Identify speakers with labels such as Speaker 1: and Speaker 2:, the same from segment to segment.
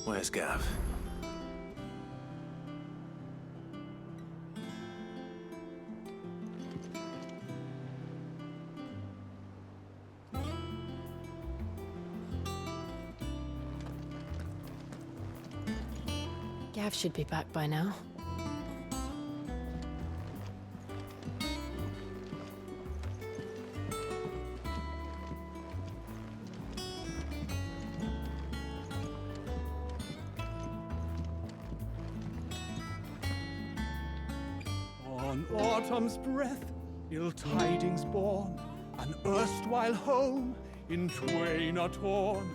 Speaker 1: Where's Gav?
Speaker 2: Gav should be back by now.
Speaker 3: On autumn's breath, ill tidings born, an erstwhile home in twain are torn.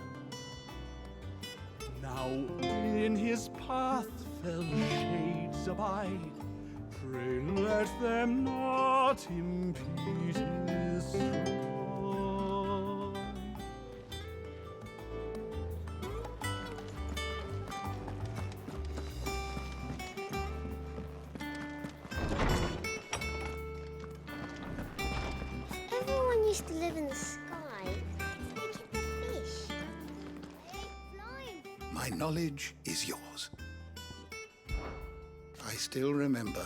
Speaker 3: Now in his path fell shades abide, pray let them not impede his stride.
Speaker 4: Everyone used to live in the sky. Let's make it the fish. They ain't flying.
Speaker 5: My knowledge is yours. I still remember.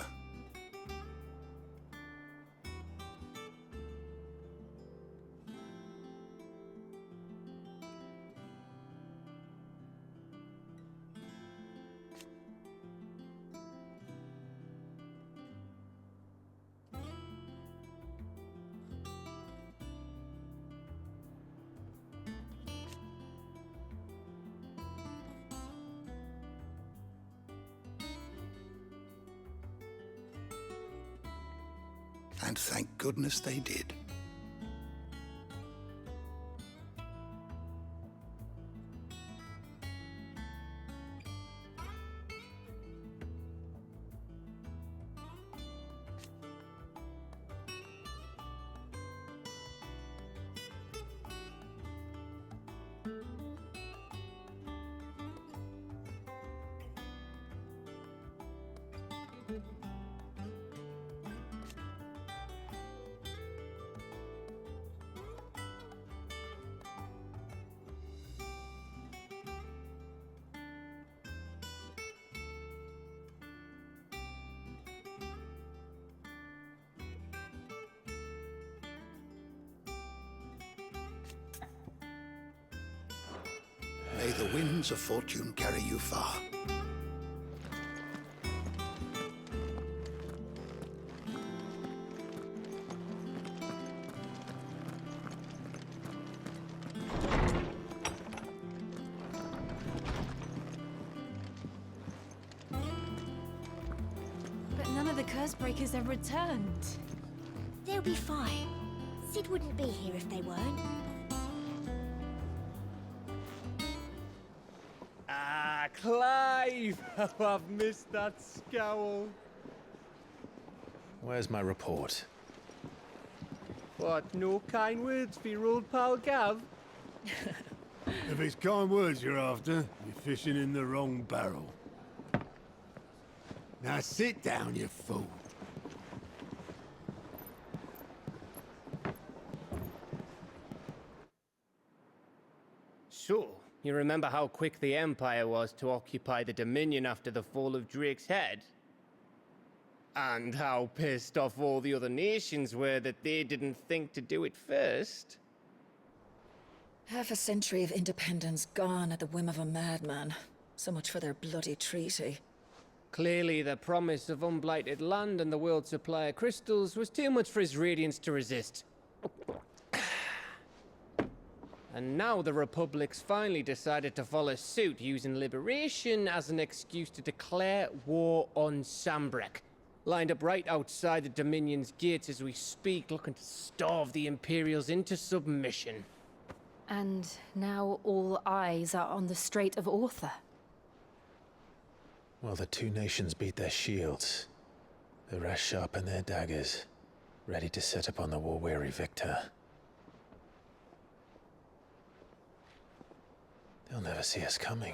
Speaker 5: And thank goodness they did. May the winds of fortune carry you far.
Speaker 6: But none of the curse breakers have returned.
Speaker 4: They'll be fine. Sid wouldn't be here if they weren't.
Speaker 3: Ah, Clive! How I've missed that scowl.
Speaker 1: Where's my report?
Speaker 3: What, no kind words for your old pal Gav?
Speaker 7: If it's kind words you're after, you're fishing in the wrong barrel. Now sit down, you fool.
Speaker 8: So, you remember how quick the Empire was to occupy the Dominion after the fall of Drake's head? And how pissed off all the other nations were that they didn't think to do it first?
Speaker 9: Half a century of independence gone at the whim of a madman. So much for their bloody treaty.
Speaker 8: Clearly, the promise of unblighted land and the world's supply of crystals was too much for his radiance to resist. And now the Republic's finally decided to follow suit, using liberation as an excuse to declare war on Sambrek. Lined up right outside the Dominion's gates as we speak, looking to starve the Imperials into submission.
Speaker 2: And now all eyes are on the Strait of Author.
Speaker 1: Well, the two nations beat their shields. The rest sharpen their daggers, ready to set upon the war-weary victor. They'll never see us coming.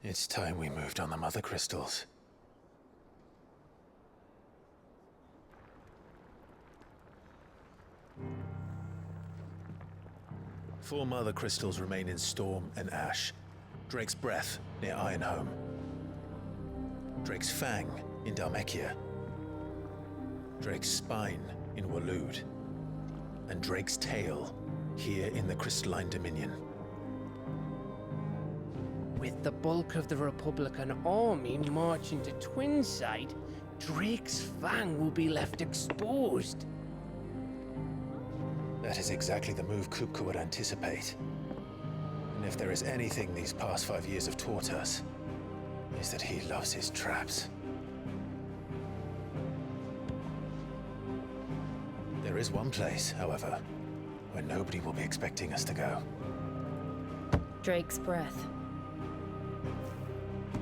Speaker 1: It's time we moved on the Mother Crystals. 4 mother crystals remain in Storm and Ash. Drake's Breath near Ironhome. Drake's Fang in Dhalmekia. Drake's Spine in Waloed. And Drake's Tail here in the Crystalline Dominion.
Speaker 8: With the bulk of the Republican army marching to Twinside, Drake's Fang will be left exposed.
Speaker 1: That is exactly the move Kupka would anticipate. And if there is anything these past 5 years have taught us, is that he loves his traps. There is one place, however, where nobody will be expecting us to go.
Speaker 2: Drake's Breath.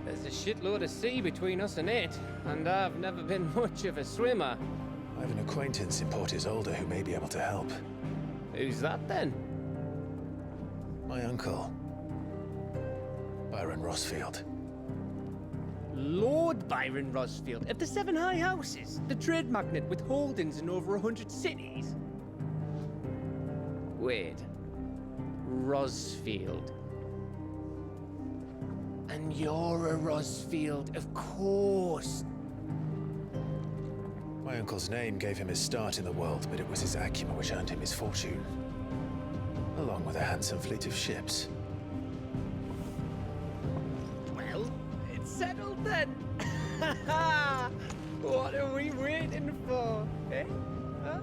Speaker 8: There's a shitload of sea between us and it, and I've never been much of a swimmer.
Speaker 1: I have an acquaintance in Port Isolde who may be able to help.
Speaker 8: Who's that then?
Speaker 1: My uncle, Byron Rosfield.
Speaker 8: Lord Byron Rosfield of the 7 High Houses, the trade magnate with holdings in over 100 cities. Wait, Rosfield. And you're a Rosfield, of course.
Speaker 1: My uncle's name gave him his start in the world, but it was his acumen which earned him his fortune, along with a handsome fleet of ships.
Speaker 8: Well, it's settled then. What are we waiting for, eh? Huh?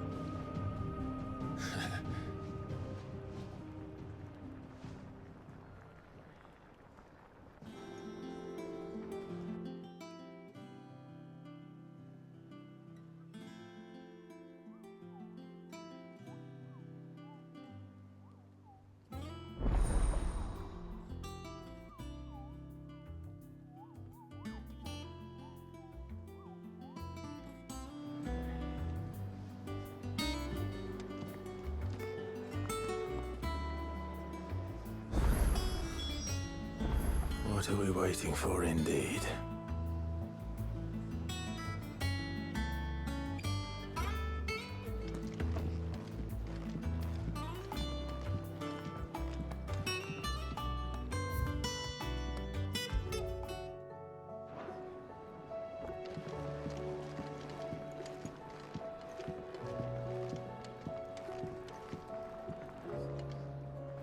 Speaker 1: What are we waiting for, indeed?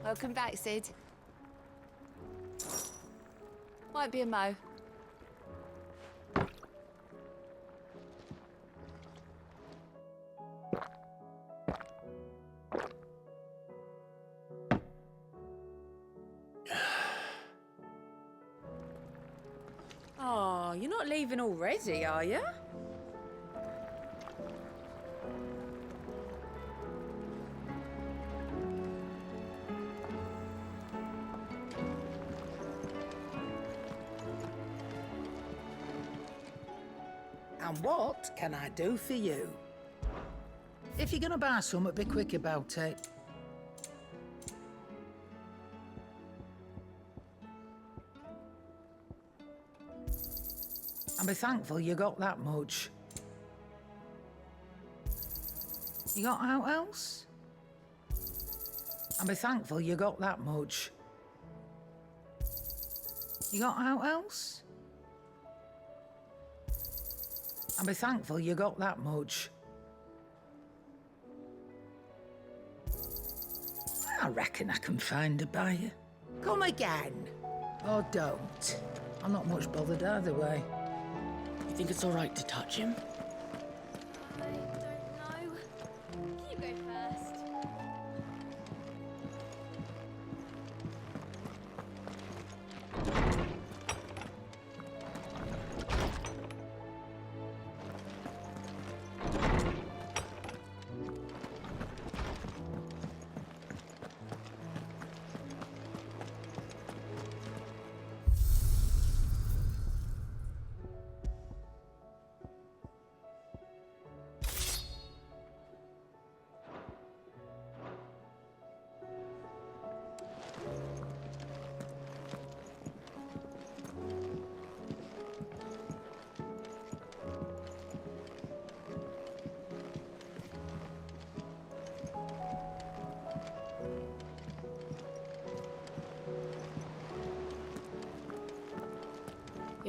Speaker 6: Welcome back, Sid. Might be a mo.
Speaker 9: Oh, you're not leaving already, are you?
Speaker 10: And what can I do for you? If you're gonna buy something, be quick about it. And be thankful you got that much. You got out else? And be thankful you got that much. You got out else? And be thankful you got that much. I reckon I can find a buyer. Come again. Or don't. I'm not much bothered either way.
Speaker 11: You think it's all right to touch him?
Speaker 6: I don't know. You go first.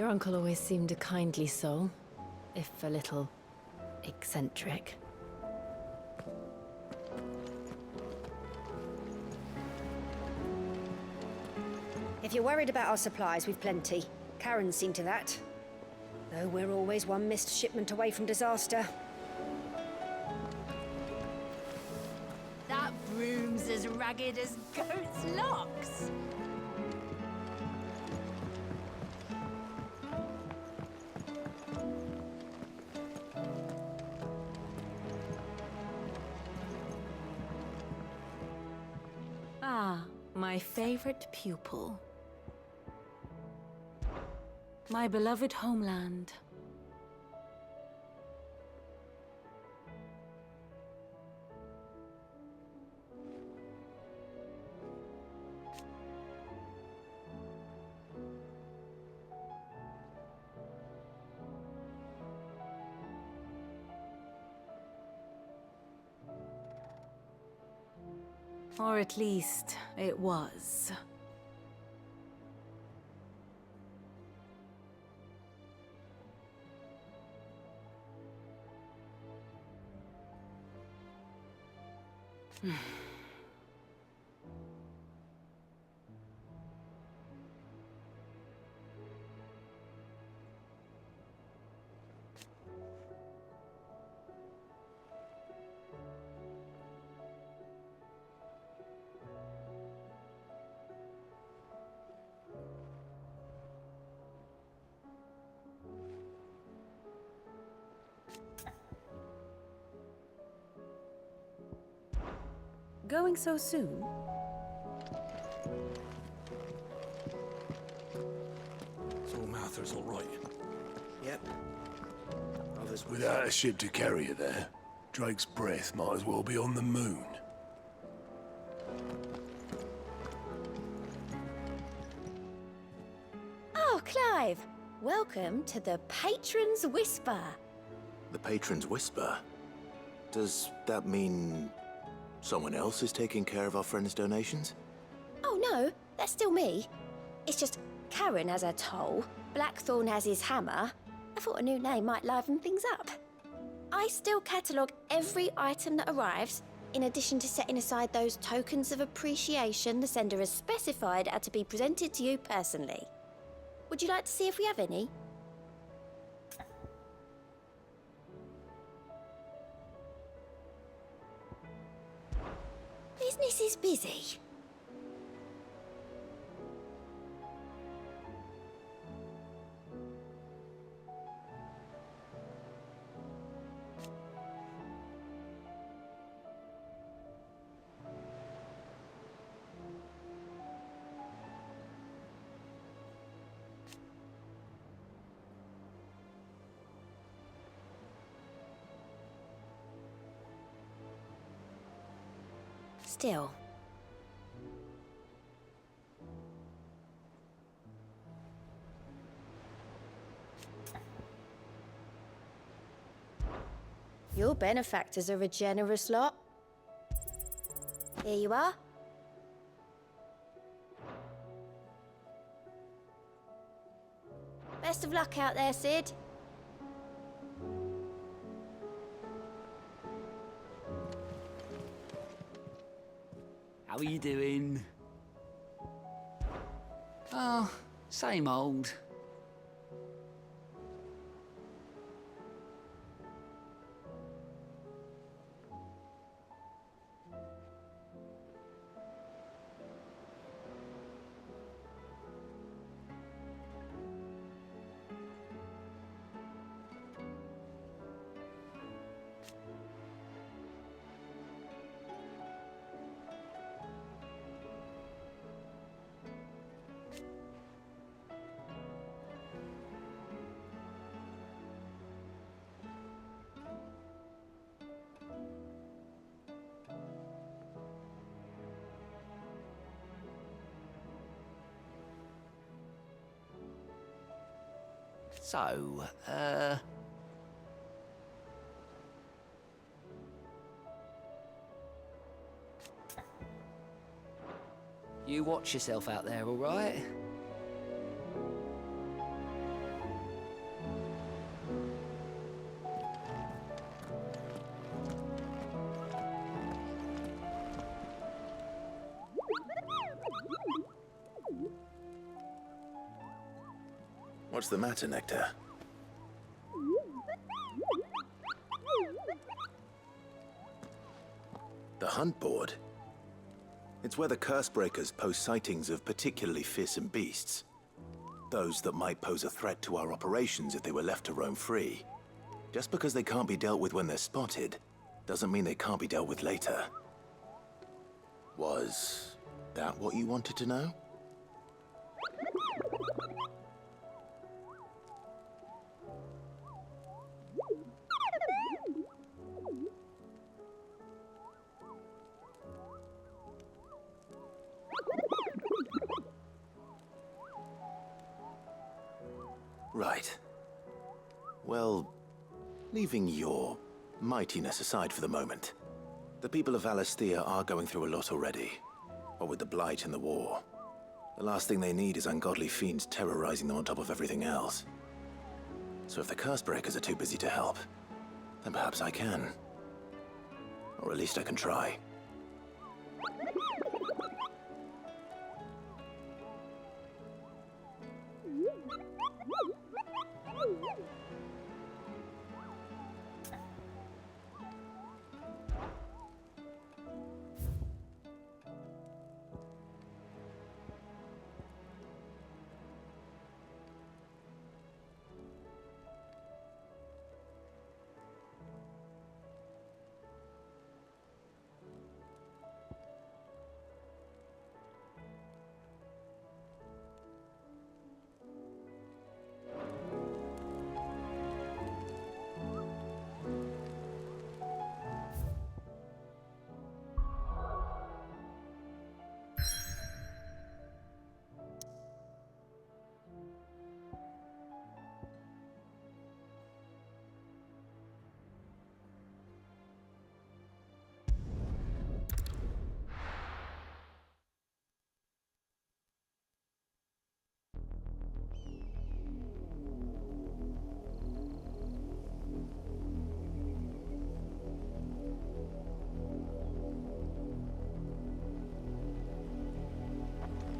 Speaker 2: Your uncle always seemed a kindly soul, if a little eccentric.
Speaker 12: If you're worried about our supplies, we've plenty. Karen's seen to that. Though we're always one missed shipment away from disaster.
Speaker 6: That broom's as ragged as goat's locks.
Speaker 2: Ah, my favorite pupil. My beloved homeland. Or at least, it was. Going so soon?
Speaker 7: So Martha's all right.
Speaker 11: Yep. Others
Speaker 7: Without a ship to carry her there, Drake's breath might as well be on the moon.
Speaker 12: Oh, Clive! Welcome to the Patron's Whisper.
Speaker 13: The Patron's Whisper? Does that mean someone else is taking care of our friend's donations?
Speaker 12: Oh no, that's still me. It's just Karen has her toll, Blackthorn has his hammer. I thought a new name might liven things up. I still catalogue every item that arrives, in addition to setting aside those tokens of appreciation the sender has specified are to be presented to you personally. Would you like to see if we have any? Business is busy. Still. Your benefactors are a generous lot. Here you are. Best of luck out there, Sid.
Speaker 11: How are you doing? Oh, same old. So, you watch yourself out there, all right?
Speaker 13: What's the matter, Nectar? The hunt board? It's where the Cursebreakers post sightings of particularly fearsome beasts. Those that might pose a threat to our operations if they were left to roam free. Just because they can't be dealt with when they're spotted, doesn't mean they can't be dealt with later. Was that what you wanted to know? Right. Well, leaving your mightiness aside for the moment, the people of Valisthea are going through a lot already. What with the Blight and the war, the last thing they need is ungodly fiends terrorizing them on top of everything else. So if the Cursebreakers are too busy to help, then perhaps I can. Or at least I can try.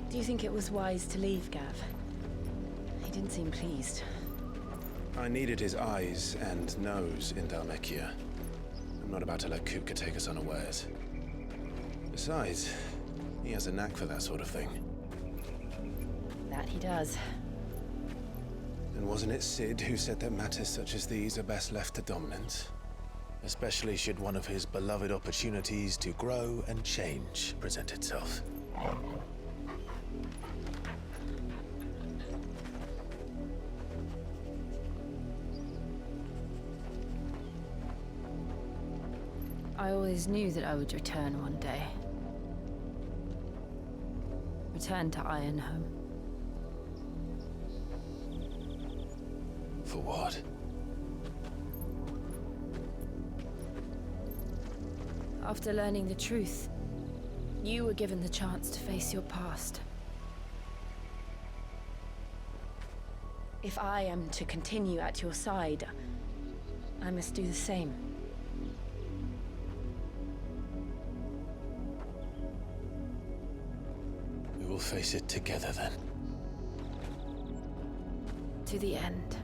Speaker 2: Do you think it was wise to leave, Gav? He didn't seem pleased.
Speaker 1: I needed his eyes and nose in Dhalmekia. I'm not about to let Kupka take us unawares. Besides, he has a knack for that sort of thing.
Speaker 2: That he does.
Speaker 1: And wasn't it Sid who said that matters such as these are best left to dominance? Especially should one of his beloved opportunities to grow and change present itself.
Speaker 2: I always knew that I would return one day. Return to Ironhome.
Speaker 1: For what?
Speaker 2: After learning the truth, you were given the chance to face your past. If I am to continue at your side, I must do the same.
Speaker 1: We will face it together then.
Speaker 2: To the end.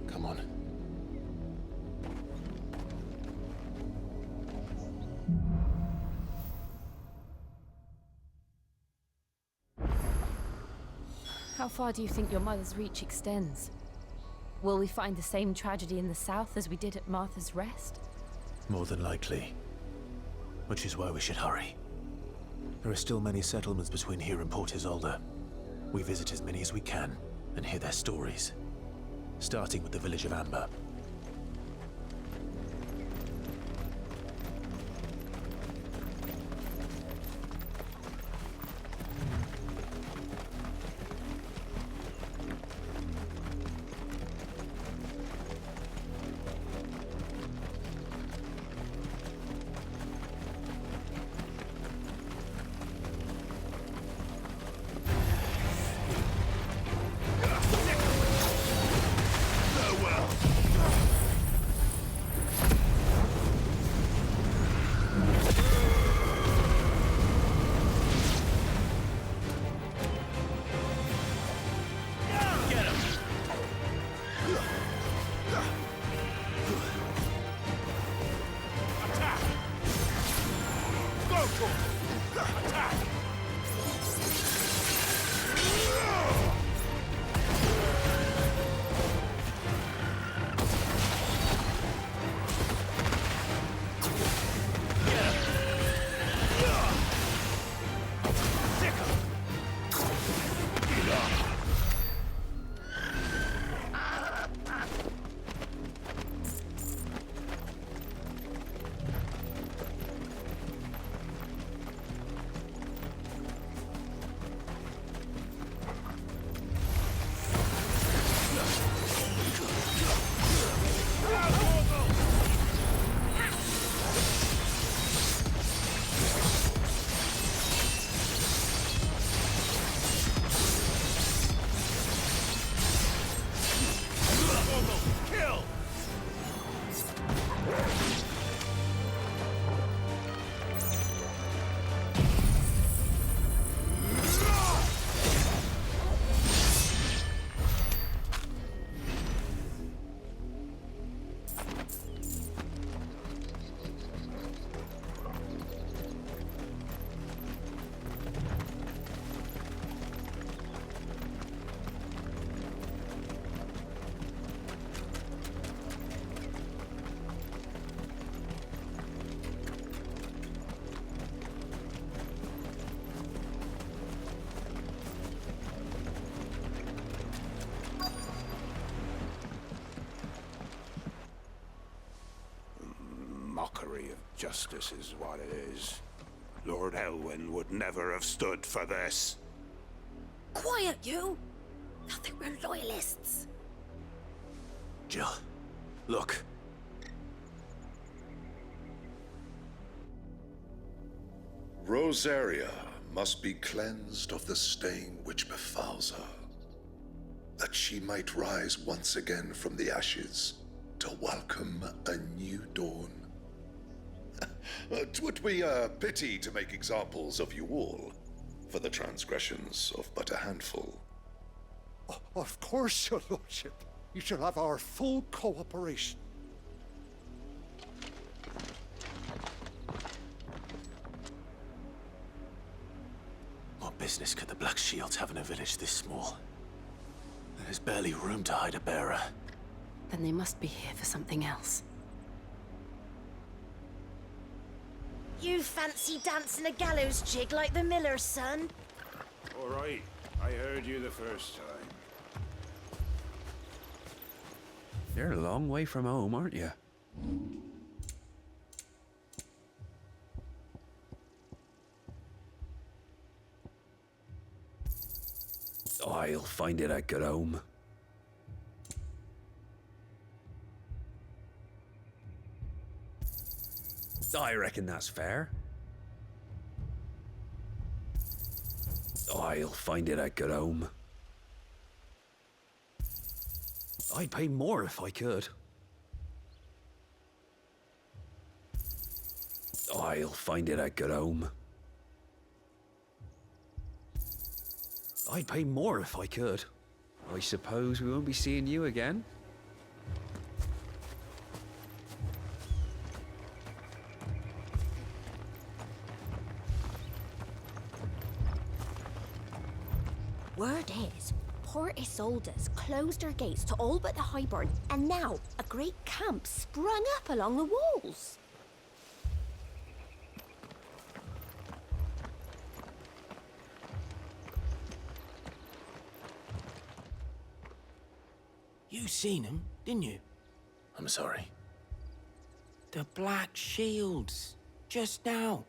Speaker 1: Come on.
Speaker 2: How far do you think your mother's reach extends? Will we find the same tragedy in the south as we did at Martha's Rest?
Speaker 1: More than likely. Which is why we should hurry. There are still many settlements between here and Port Isolde. We visit as many as we can and hear their stories. Starting with the village of Amber.
Speaker 14: Justice is what it is. Lord Elwyn would never have stood for this.
Speaker 12: Quiet, you! I think we're loyalists.
Speaker 13: Jill, look.
Speaker 15: Rosaria must be cleansed of the stain which befouls her, that she might rise once again from the ashes to welcome a new dawn. 'Twould be a pity to make examples of you all, for the transgressions of but a handful.
Speaker 3: Of course, your lordship. You shall have our full cooperation.
Speaker 1: What business could the Black Shields have in a village this small? There's barely room to hide a bearer.
Speaker 2: Then they must be here for something else.
Speaker 6: You fancy dancing a gallows jig like the miller's son?
Speaker 14: All right, I heard you the first time.
Speaker 16: You're a long way from home, aren't you? I'll find it a good home. I reckon that's fair. I'll find it a good home. I'd pay more if I could. I'll find it a good home. I'd pay more if I could. I suppose we won't be seeing you again.
Speaker 12: Word is, Port Isolde's closed her gates to all but the Highborn, and now a great camp sprung up along the walls.
Speaker 11: You seen him, didn't you?
Speaker 1: I'm sorry.
Speaker 11: The Black Shields. Just now.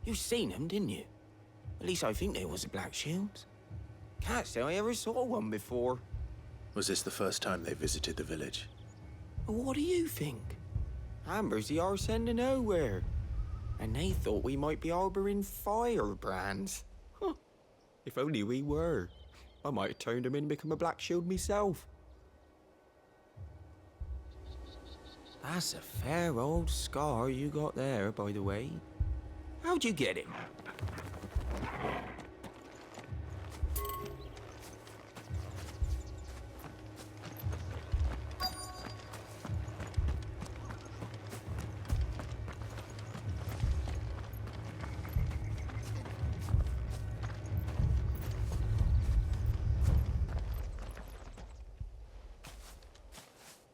Speaker 11: You seen them, didn't you? At least I think there was a Black Shields. Can't say I ever saw one before.
Speaker 1: Was this the first time they visited the village?
Speaker 11: What do you think? Amber's the arse end of nowhere. And they thought we might be harboring firebrands. Huh. If only we were. I might have turned them in and become a Black Shield myself. That's a fair old scar you got there, by the way. How'd you get it?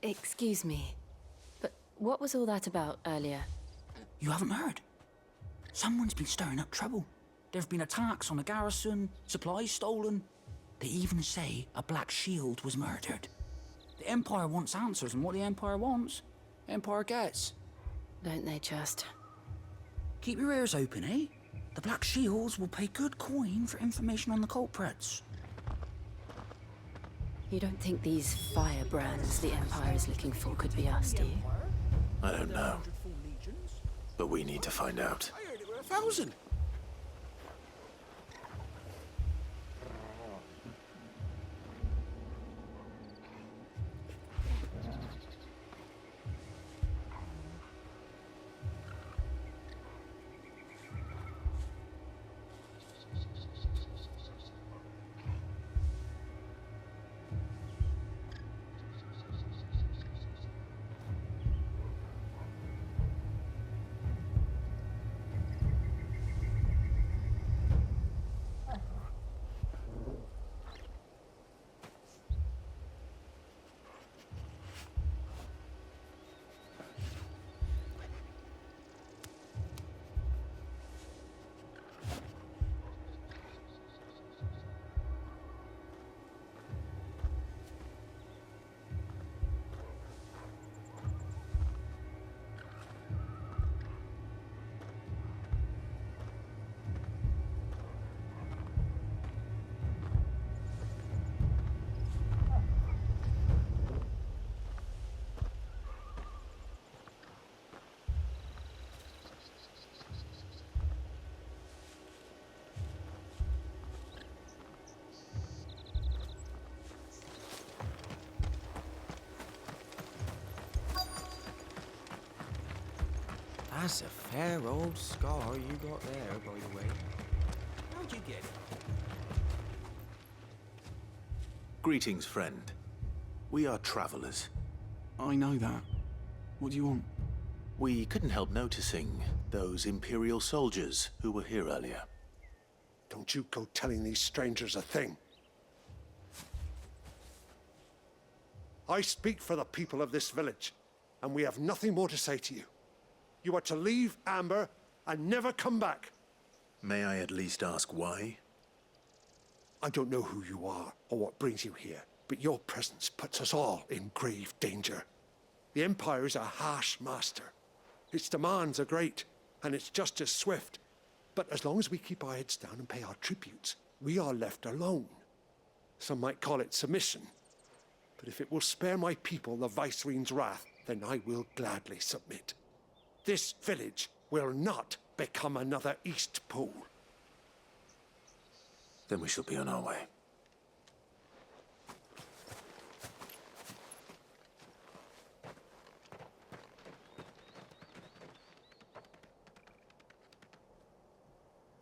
Speaker 2: Excuse me, but what was all that about earlier?
Speaker 17: You haven't heard? Someone's been stirring up trouble. There have been attacks on the garrison, supplies stolen. They even say a Black Shield was murdered. The Empire wants answers, and what the Empire wants, Empire gets.
Speaker 2: Don't they just?
Speaker 17: Keep your ears open, eh? The Black Shields will pay good coin for information on the culprits.
Speaker 2: You don't think these firebrands the Empire is looking for could be us, do you?
Speaker 1: I don't know. But we need to find out.
Speaker 3: I heard it were 1,000.
Speaker 11: That's a fair old scar you got there, by the way. How'd you get it?
Speaker 13: Greetings, friend. We are travelers.
Speaker 3: I know that. What do you want?
Speaker 13: We couldn't help noticing those Imperial soldiers who were here earlier.
Speaker 7: Don't you go telling these strangers a thing. I speak for the people of this village, and we have nothing more to say to you. You are to leave Amber and never come back.
Speaker 13: May I at least ask why?
Speaker 7: I don't know who you are or what brings you here, but your presence puts us all in grave danger. The Empire is a harsh master. Its demands are great, and its justice swift. But as long as we keep our heads down and pay our tributes, we are left alone. Some might call it submission. But if it will spare my people the Viceroy's wrath, then I will gladly submit. This village will not become another East Pool.
Speaker 13: Then we shall be on our way.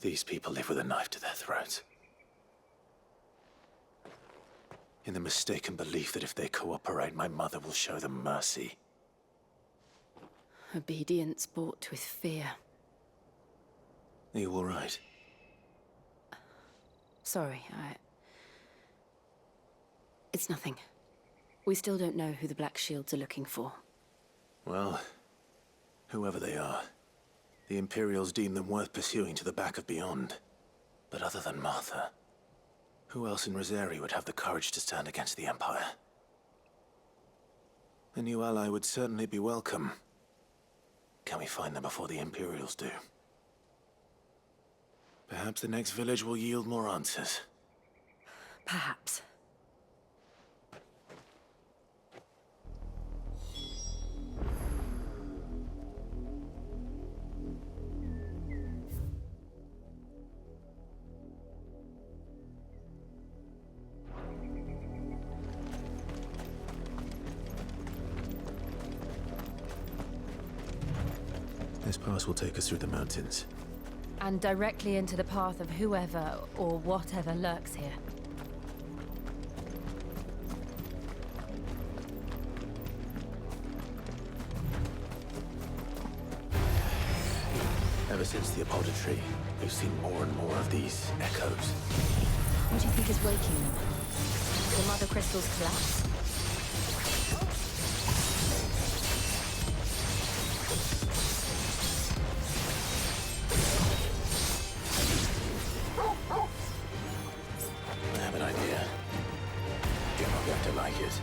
Speaker 13: These people live with a knife to their throats. In the mistaken belief that if they cooperate, my mother will show them mercy.
Speaker 2: Obedience bought with fear.
Speaker 13: Are you all right?
Speaker 2: Sorry, It's nothing. We still don't know who the Black Shields are looking for.
Speaker 13: Well, whoever they are, the Imperials deem them worth pursuing to the back of beyond. But other than Martha, who else in Rosari would have the courage to stand against the Empire? A new ally would certainly be welcome. Can we find them before the Imperials do? Perhaps the next village will yield more answers.
Speaker 2: Perhaps.
Speaker 13: This pass will take us through the mountains.
Speaker 2: And directly into the path of whoever or whatever lurks here.
Speaker 13: Ever since the apodatory, we've seen more and more of these echoes.
Speaker 2: What do you think is waking them? The Mother Crystal's collapse?
Speaker 13: I have an idea. You're not going to like it.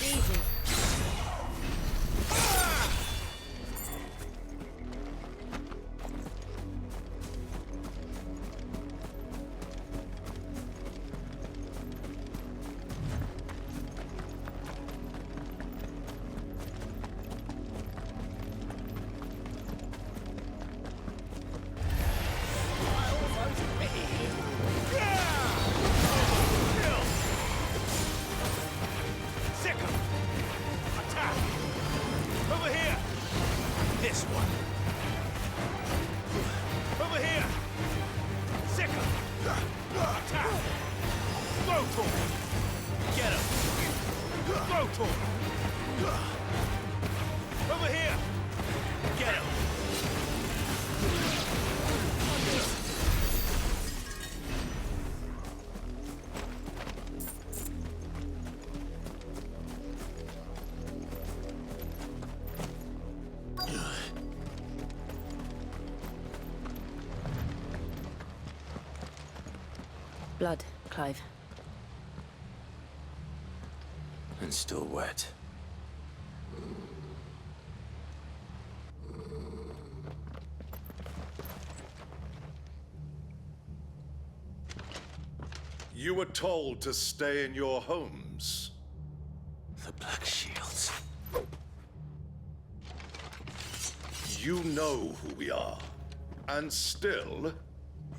Speaker 6: Easy.
Speaker 2: Blood, Clive.
Speaker 13: And still wet.
Speaker 15: You were told to stay in your homes.
Speaker 13: The Black Shields.
Speaker 15: You know who we are. And still,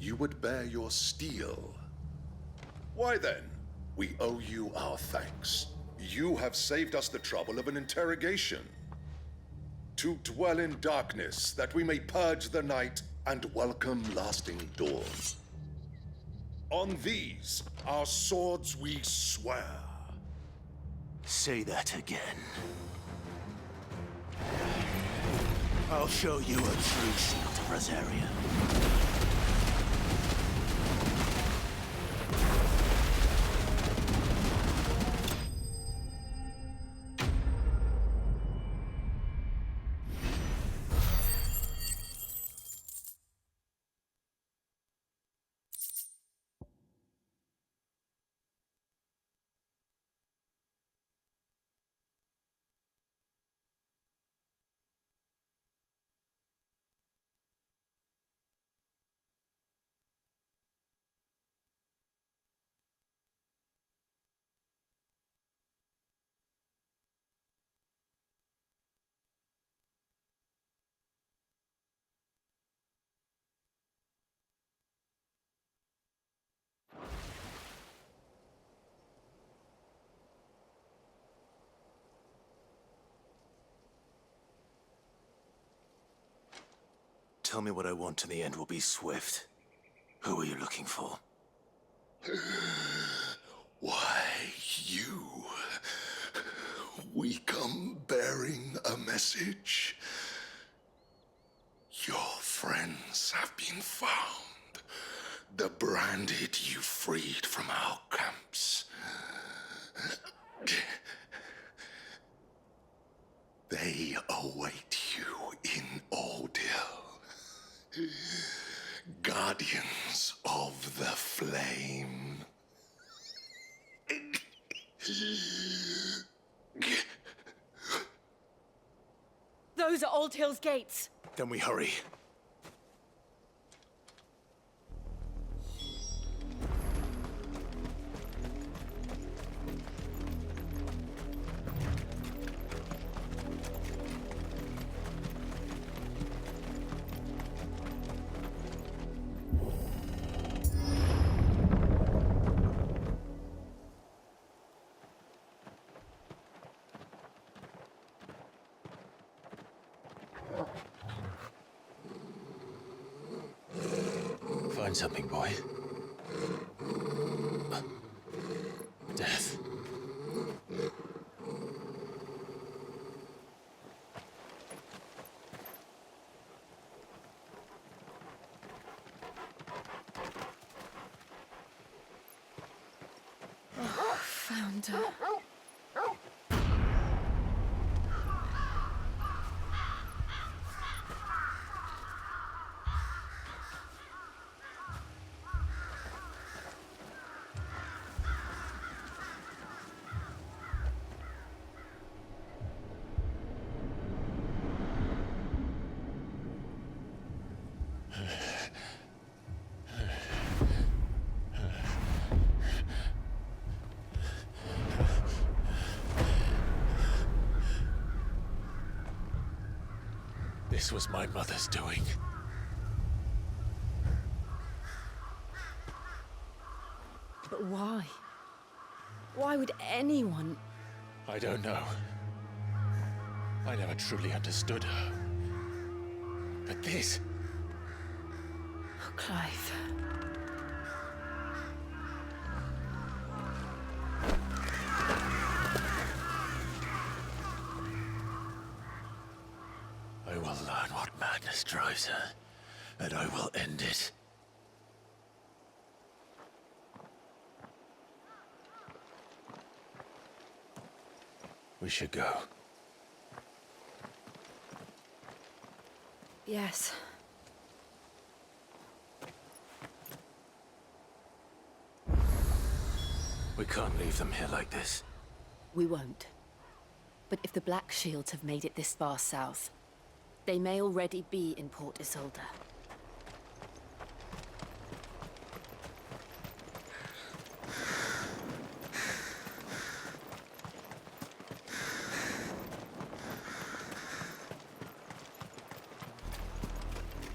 Speaker 15: you would bear your steel. Why then, we owe you our thanks. You have saved us the trouble of an interrogation. To dwell in darkness, that we may purge the night and welcome lasting dawn. On these, our swords we swear.
Speaker 13: Say that again. I'll show you a true shield of Rosaria. Tell me what I want and the end will be swift. Who are you looking for?
Speaker 15: Why, you. We come bearing a message. Your friends have been found. The branded you freed from our camps. They await you in Ordeal. Guardians of the Flame.
Speaker 6: Those are Old Hill's gates.
Speaker 13: Then we hurry. Find something, boy. Death.
Speaker 2: Found her.
Speaker 1: This was my mother's doing.
Speaker 2: But why? Why would anyone...
Speaker 1: I don't know. I never truly understood her. But this...
Speaker 2: Oh, Clive.
Speaker 1: I will learn what madness drives her, and I will end it. We should go.
Speaker 2: Yes.
Speaker 1: We can't leave them here like this.
Speaker 2: We won't. But if the Black Shields have made it this far south, they may already be in Port Isolde.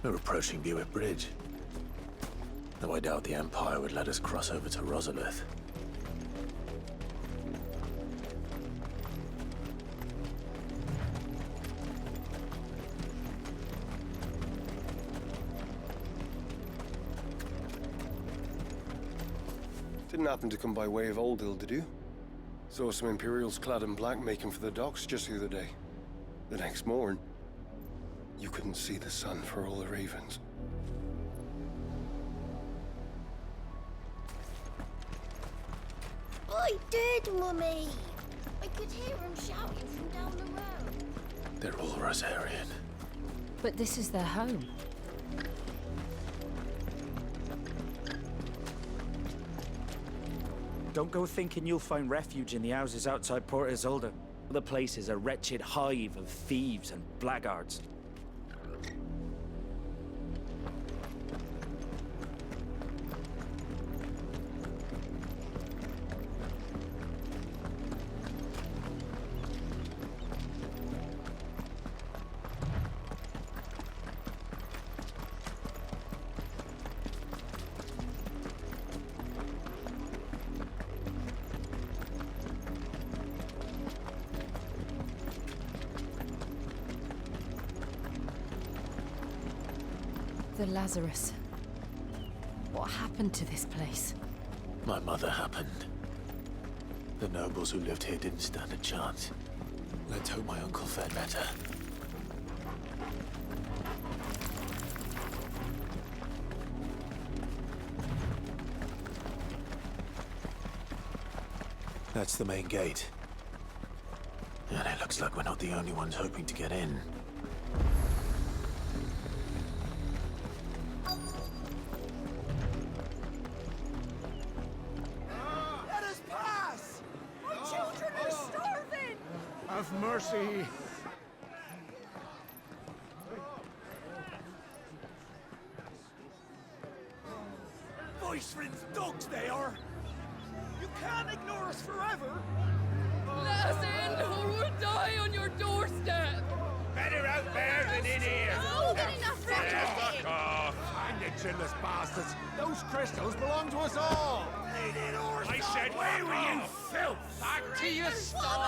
Speaker 1: We're approaching Buick Bridge. Though I doubt the Empire would let us cross over to Rosalith.
Speaker 18: Didn't happen to come by way of Old Hill, did you? Saw some Imperials clad in black making for the docks just the other day. The next morn, you couldn't see the sun for all the ravens.
Speaker 4: I did, Mummy. I could hear him shouting from down the road.
Speaker 1: They're all Rosarian.
Speaker 2: But this is their home.
Speaker 19: Don't go thinking you'll find refuge in the houses outside Port Isolde. The place is a wretched hive of thieves and blackguards.
Speaker 2: The Lazarus. What happened to this place?
Speaker 1: My mother happened. The nobles who lived here didn't stand a chance. Let's hope my uncle fared better. That's the main gate. And it looks like we're not the only ones hoping to get in.
Speaker 3: Let us pass! My children are starving! Have mercy! Voice-rinsed dogs they are! You can't ignore us forever!
Speaker 20: Let us in, or we'll die on your doorstep!
Speaker 3: Better out there than in here!
Speaker 20: Oh, get enough
Speaker 3: Fuck off! And you chinless bastards! Those crystals belong to us all! I said, where were you, filth? Back to your stall!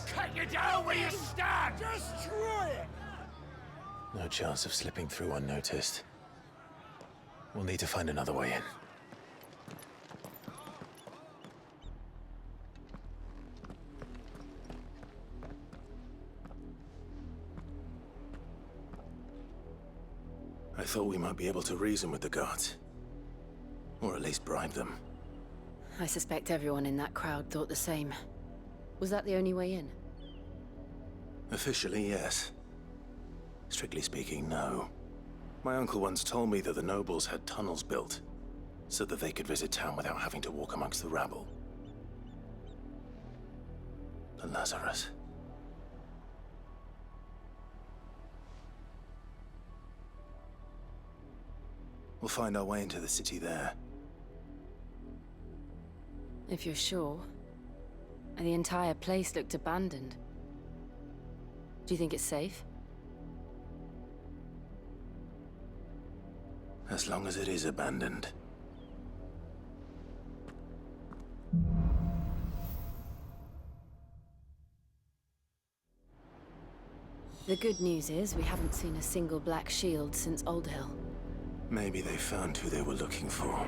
Speaker 3: Cut you down where you stand! Destroy it!
Speaker 1: No chance of slipping through unnoticed. We'll need to find another way in. I thought we might be able to reason with the guards. Or at least bribe them.
Speaker 2: I suspect everyone in that crowd thought the same. Was that the only way in?
Speaker 1: Officially, yes. Strictly speaking, no. My uncle once told me that the nobles had tunnels built, so that they could visit town without having to walk amongst the rabble. The Lazarus. We'll find our way into the city there.
Speaker 2: If you're sure. The entire place looked abandoned. Do you think it's safe?
Speaker 13: As long as it is abandoned.
Speaker 2: The good news is we haven't seen a single black shield since Old Hill.
Speaker 13: Maybe they found who they were looking for.